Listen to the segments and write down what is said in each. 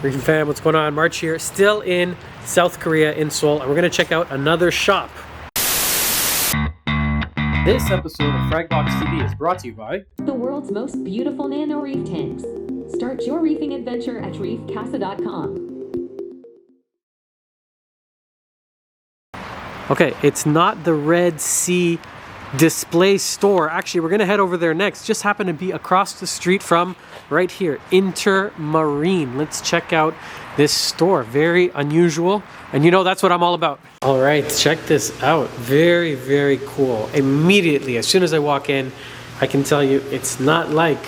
Reefing fam, what's going on? March here, still in South Korea in Seoul, and we're going to check out another shop. This episode of Fragbox TV is brought to you by the world's most beautiful nano reef tanks. Start your reefing adventure at reefcasa.com. Okay, it's not the Red Sea display store. Actually, we're gonna head over there next. Just happen to be across the street from right here, Intermarine. Let's check out this store. Very unusual, and you know that's what I'm all about. All right, check this out. Very, very cool. Immediately, as soon as I walk in, I can tell you it's not like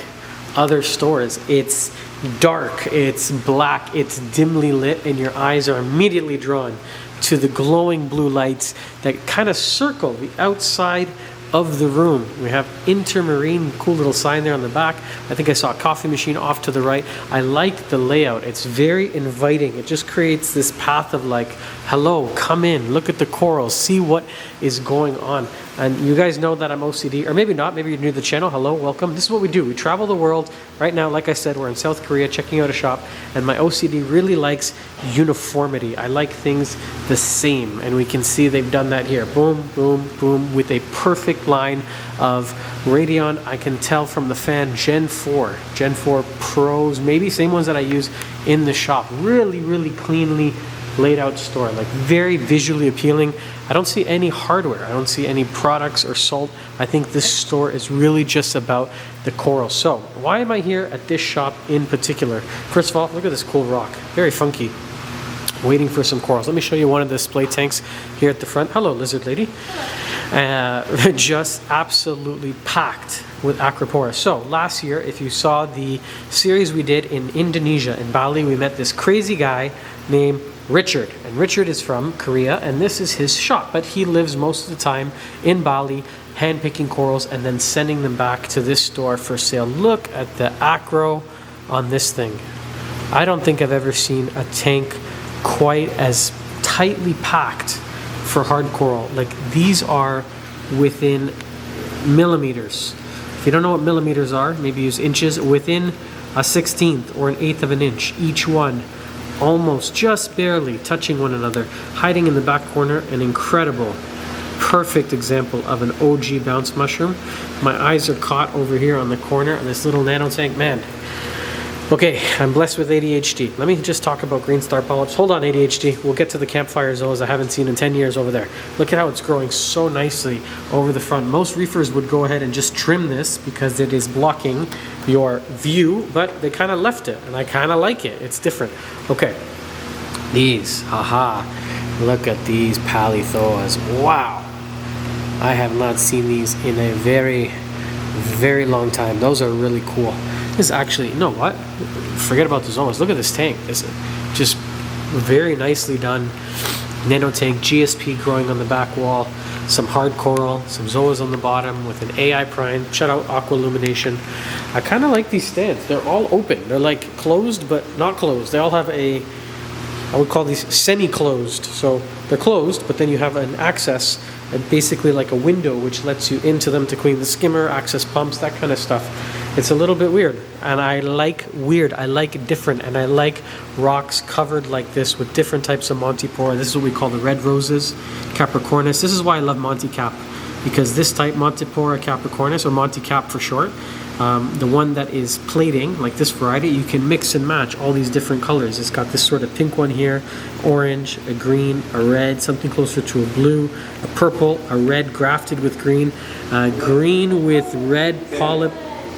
other stores. It's dark, it's black, it's dimly lit, and your eyes are immediately drawn to the glowing blue lights that kind of circle the outside of the room. We have Intermarine, cool little sign there on the back. I think I saw a coffee machine off to the right. I like the layout. It's very inviting. It just creates this path of like, hello, come in, look at the corals, see what is going on. And you guys know that I'm OCD, or maybe not, maybe you're new to the channel. Hello, welcome. This is what we do. We travel the world. Right now, like I said, we're in South Korea checking out a shop, and my OCD really likes uniformity. I like things the same, and we can see they've done that here. Boom, boom, boom, with a perfect line of Radeon. I can tell from the fan Gen 4 Pros, maybe same ones that I use in the shop. Really, really cleanly laid out store, like very visually appealing. I don't see any hardware. I don't see any products or salt. I think this store is really just about the coral. So why am I here at this shop in particular? First of all, look at this cool rock. Very funky. Waiting for some corals. Let me show you one of the display tanks here at the front. Hello, lizard lady. Just absolutely packed with Acropora. So last year, if you saw the series we did in Indonesia, in Bali, we met this crazy guy named Richard, and Richard is from Korea, and this is his shop, but he lives most of the time in Bali hand-picking corals and then sending them back to this store for sale. Look at the acro on this thing. I don't think I've ever seen a tank quite as tightly packed for hard coral. Like, these are within millimeters. If you don't know what millimeters are, maybe use inches. Within a 1/16 or an 1/8 of an inch, each one, almost just barely touching one another, hiding in the back corner. An incredible, perfect example of an OG bounce mushroom. My eyes are caught over here on the corner of this little nano tank. Man, okay, I'm blessed with ADHD. Let me just talk about green star polyps. Hold on, ADHD. We'll get to the campfire zoas I haven't seen in 10 years over there. Look at how it's growing so nicely over the front. Most reefers would go ahead and just trim this because it is blocking your view, but they kind of left it, and I kind of like it. It's different. Okay, these, haha, look at these palithoas. Wow, I have not seen these in a very, very long time. Those are really cool. This is actually, you know what? Forget about the zoas. Look at this tank. This is just very nicely done. Nano tank, GSP growing on the back wall, some hard coral, some zoas on the bottom with an AI prime. Shout out aqualumination. I kind of like these stands. They're all open. They're like closed but not closed. They all have a, I would call these semi-closed. So they're closed, but then you have an access, and basically like a window which lets you into them to clean the skimmer, access pumps, that kind of stuff. It's a little bit weird, and I like weird. I like different, and I like rocks covered like this with different types of Montipora. This is what we call the red roses, Capricornus. This is why I love Monty Cap, because this type, Montipora Capricornus, or Monty Cap for short, the one that is plating, like this variety, you can mix and match all these different colors. It's got this sort of pink one here, orange, a green, a red, something closer to a blue, a purple, a red grafted with green, green with red polyp,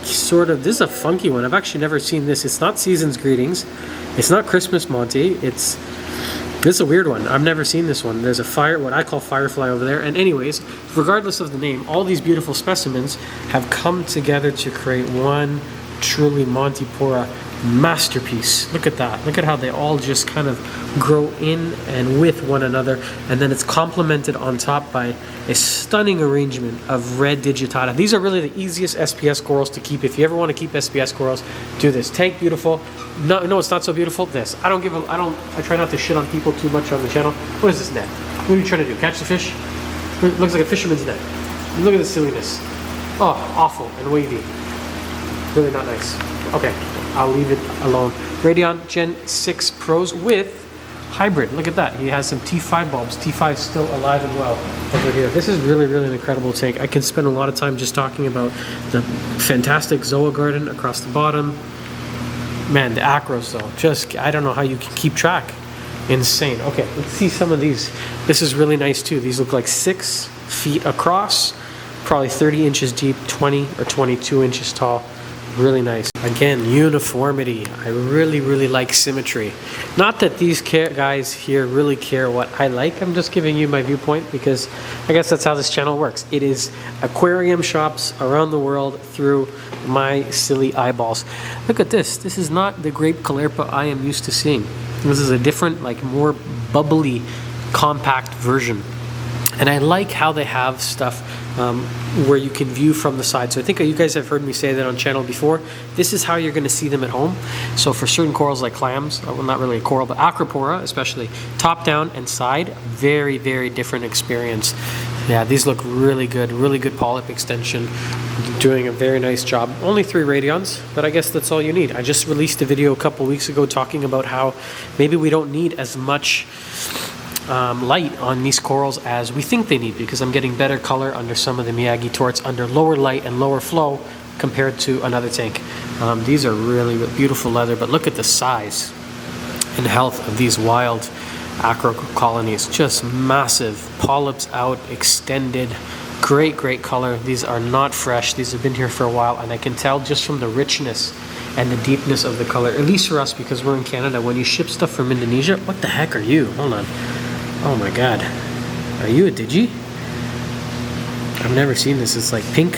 sort of. This is a funky one. I've actually never seen this. It's not Season's Greetings. It's not Christmas Monty. This is a weird one. I've never seen this one. There's a what I call firefly over there. And anyways, regardless of the name, all these beautiful specimens have come together to create one truly Montipora masterpiece. Look at that. Look at how they all just kind of grow in and with one another, and then it's complemented on top by a stunning arrangement of red digitata. These are really the easiest SPS corals to keep. If you ever want to keep SPS corals, do this. Tank beautiful. No, it's not so beautiful. This. I try not to shit on people too much on the channel. What is this net? What are you trying to do? Catch the fish? It looks like a fisherman's net. Look at the silliness. Oh, awful and wavy. Really not nice. Okay. I'll leave it alone. Radeon Gen 6 Pros with hybrid. Look at that. He has some T5 bulbs. T5 is still alive and well over here. This is really, really an incredible tank. I can spend a lot of time just talking about the fantastic Zoa garden across the bottom. Man, the acros though, just, I don't know how you can keep track. Insane. Okay, let's see some of these. This is really nice too. These look like 6 feet across, probably 30 inches deep, 20 or 22 inches tall. Really nice. Again, uniformity. I really, really like symmetry. Not that these guys here really care what I like. I'm just giving you my viewpoint because I guess that's how this channel works. It is aquarium shops around the world through my silly eyeballs. Look at this. This is not the grape Caulerpa I am used to seeing. This is a different, like more bubbly, compact version. And I like how they have stuff where you can view from the side. So I think you guys have heard me say that on channel before. This is how you're going to see them at home. So for certain corals like clams, well, not really a coral, but Acropora especially, top down and side, very, very different experience. Yeah, these look really good polyp extension. Doing a very nice job. Only 3 Radeons, but I guess that's all you need. I just released a video a couple weeks ago talking about how maybe we don't need as much light on these corals as we think they need, because I'm getting better color under some of the Miyagi torts under lower light and lower flow compared to another tank. These are really beautiful leather, but look at the size and health of these wild acro colonies. Just massive, polyps out, extended, great color. These are not fresh. These have been here for a while, and I can tell just from the richness and the deepness of the color, at least for us because we're in Canada. When you ship stuff from Indonesia, what the heck are you? Hold on. Oh my god. Are you a digi? I've never seen this. It's like pink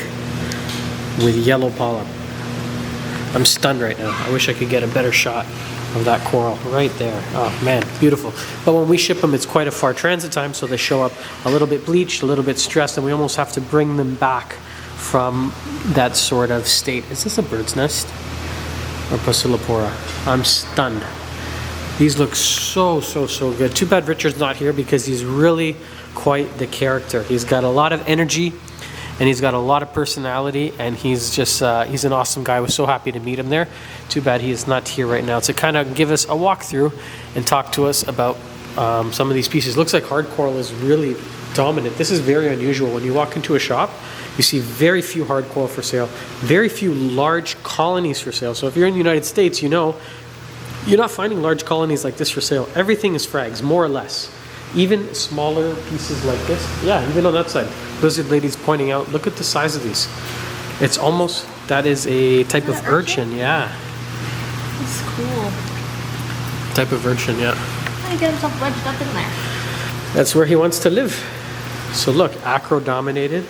with yellow polyp. I'm stunned right now. I wish I could get a better shot of that coral right there. Oh man, beautiful. But when we ship them, it's quite a far transit time, so they show up a little bit bleached, a little bit stressed, and we almost have to bring them back from that sort of state. Is this a bird's nest? Or Pasillopora? I'm stunned. These look so good. Too bad Richard's not here because he's really quite the character. He's got a lot of energy and he's got a lot of personality, and he's just, he's an awesome guy. I was so happy to meet him there. Too bad he is not here right now to kind of give us a walkthrough and talk to us about some of these pieces. Looks like hard coral is really dominant. This is very unusual. When you walk into a shop, you see very few hard coral for sale, very few large colonies for sale. So if you're in the United States, you know, you're not finding large colonies like this for sale. Everything is frags, more or less. Even smaller pieces like this. Yeah, even on that side. Lizard lady's pointing out, look at the size of these. It's almost, that is a type of urchin, yeah. That's cool. Type of urchin, yeah. I get himself wedged up in there. That's where he wants to live. So look, acro dominated,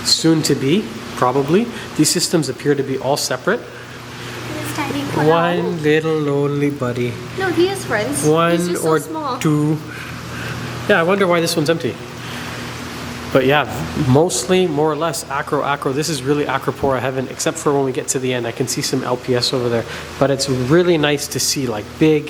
soon to be, probably. These systems appear to be all separate. This tiny coral. One little lonely buddy. No, he is friends. One He's just or so small. 2. Yeah, I wonder why this one's empty. But yeah, mostly, more or less, acro. This is really Acropora heaven, except for when we get to the end. I can see some LPS over there. But it's really nice to see like big,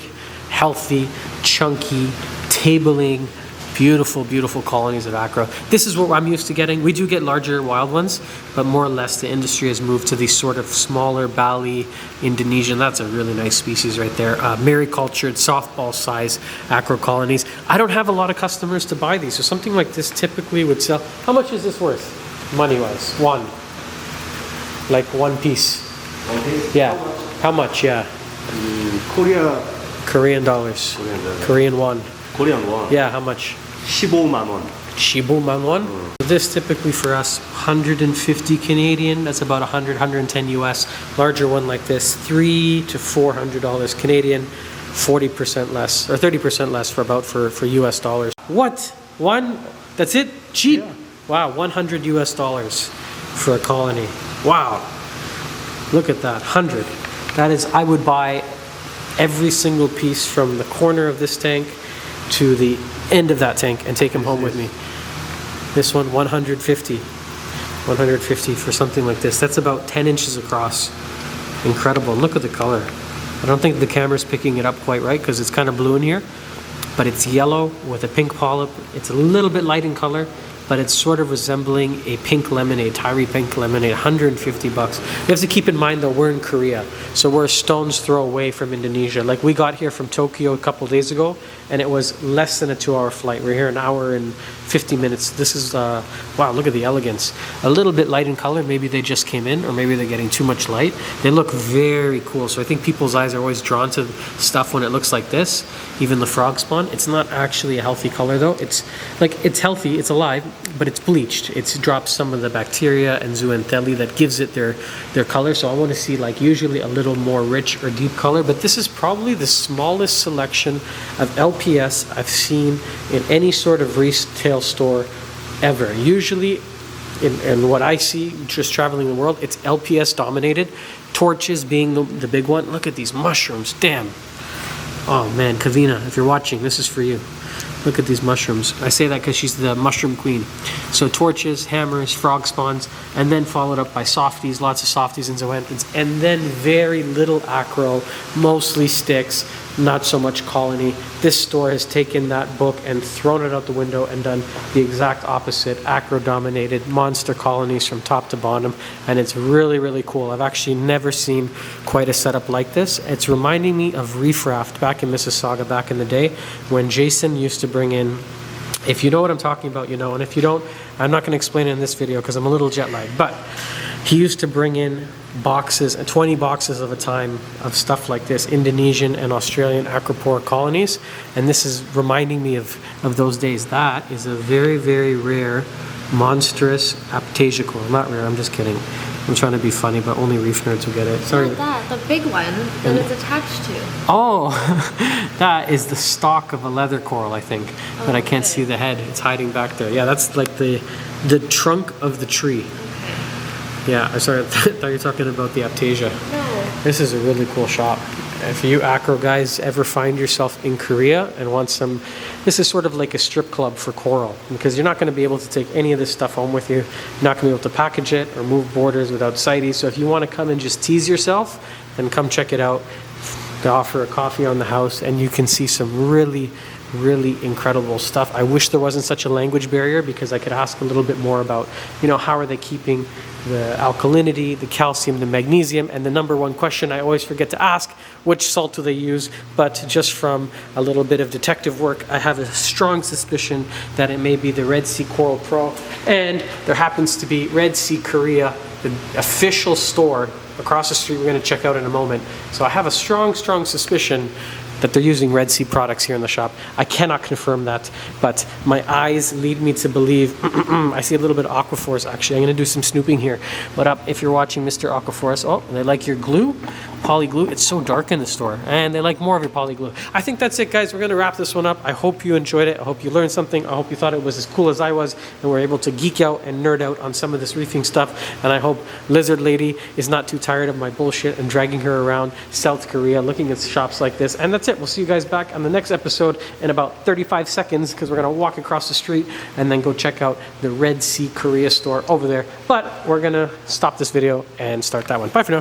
healthy, chunky, tabling, beautiful colonies of acro. This is what I'm used to getting. We do get larger wild ones, but more or less the industry has moved to these sort of smaller Bali, Indonesian. That's a really nice species right there. Maricultured, softball size acro colonies. I don't have a lot of customers to buy these, so something like this typically would sell. How much is this worth, money-wise? One. Like one piece. One piece? Yeah. How much? Yeah. Korean dollars. Korean won. Korean won. Yeah, how much? 15만 원. 15만 won. This typically for us 150 Canadian, that's about 110 US. Larger one like this, $300 to $400 Canadian, 40% less or 30% less for US dollars. What? One? That's it? Cheap? Yeah. Wow, 100 US dollars for a colony. Wow. Look at that, 100. That is, I would buy every single piece from the corner of this tank to the end of that tank and take them home with me. This one, 150. 150 for something like this. That's about 10 inches across. Incredible. Look at the color. I don't think the camera's picking it up quite right because it's kind of blue in here, but it's yellow with a pink polyp. It's a little bit light in color, but it's sort of resembling a pink lemonade, Thai pink lemonade, $150. You have to keep in mind though, we're in Korea, so we're a stone's throw away from Indonesia. Like we got here from Tokyo a couple days ago, and it was less than a 2-hour flight. We're here an hour and 50 minutes. This is, wow, look at the elegance. A little bit light in color, maybe they just came in, or maybe they're getting too much light. They look very cool, so I think people's eyes are always drawn to stuff when it looks like this, even the frog spawn. It's not actually a healthy color though. It's like, it's healthy, it's alive, but it's bleached. It's dropped some of the bacteria and zooxanthellae that gives it their color. So I want to see like usually a little more rich or deep color, but this is probably the smallest selection of LPS I've seen in any sort of retail store ever. Usually in what I see just traveling the world, it's LPS dominated, torches being the big one. Look at these mushrooms, damn. Oh man, Kavina, if you're watching, this is for you. Look at these mushrooms. I say that because she's the mushroom queen. So torches, hammers, frog spawns, and then followed up by softies, lots of softies and zoanthans, and then very little acro, mostly sticks, not so much colony. This store has taken that book and thrown it out the window and done the exact opposite, acro-dominated monster colonies from top to bottom, and it's really, really cool. I've actually never seen quite a setup like this. It's reminding me of Reef Raft back in Mississauga back in the day when Jason used to bring in, if you know what I'm talking about, you know, and if you don't, I'm not going to explain it in this video because I'm a little jet lagged, but he used to bring in boxes, 20 boxes of a time of stuff like this, Indonesian and Australian acropora colonies, and this is reminding me of those days. That is a very, very rare, monstrous aptasia coral. Not rare, I'm just kidding. I'm trying to be funny, but only reef nerds will get it. Sorry. Not that, the big one that it's attached to. Oh, that is the stalk of a leather coral, I think, but I can't see the head. It's hiding back there. Yeah, that's like the trunk of the tree. Yeah, I'm sorry, I thought you were talking about the aptasia. No. This is a really cool shop. If you acro guys ever find yourself in Korea and want some, this is sort of like a strip club for coral, because you're not going to be able to take any of this stuff home with you. You're not going to be able to package it or move borders without CITES. So if you want to come and just tease yourself, then come check it out. They offer a coffee on the house, and you can see some really incredible stuff. I wish there wasn't such a language barrier, because I could ask a little bit more about, you know, how are they keeping the alkalinity, the calcium, the magnesium, and the number one question I always forget to ask, which salt do they use? But just from a little bit of detective work, I have a strong suspicion that it may be the Red Sea Coral Pro, and there happens to be Red Sea Korea, the official store across the street we're going to check out in a moment. So I have a strong suspicion that they're using Red Sea products here in the shop. I cannot confirm that, but my eyes lead me to believe. I see a little bit of Aquaforce actually. I'm gonna do some snooping here. What up if you're watching Mr. Aquaforce? Oh, they like your glue? Poly glue. It's so dark in the store, and they like more of your poly glue. I think that's it, guys. We're gonna wrap this one up. I hope you enjoyed it. I hope you learned something. I hope you thought it was as cool as I was, and we're able to geek out and nerd out on some of this reefing stuff. And I hope Lizard Lady is not too tired of my bullshit and dragging her around South Korea looking at shops like this. And that's it. We'll see you guys back on the next episode in about 35 seconds, because we're gonna walk across the street and then go check out the Red Sea Korea store over there. But we're gonna stop this video and start that one. Bye for now.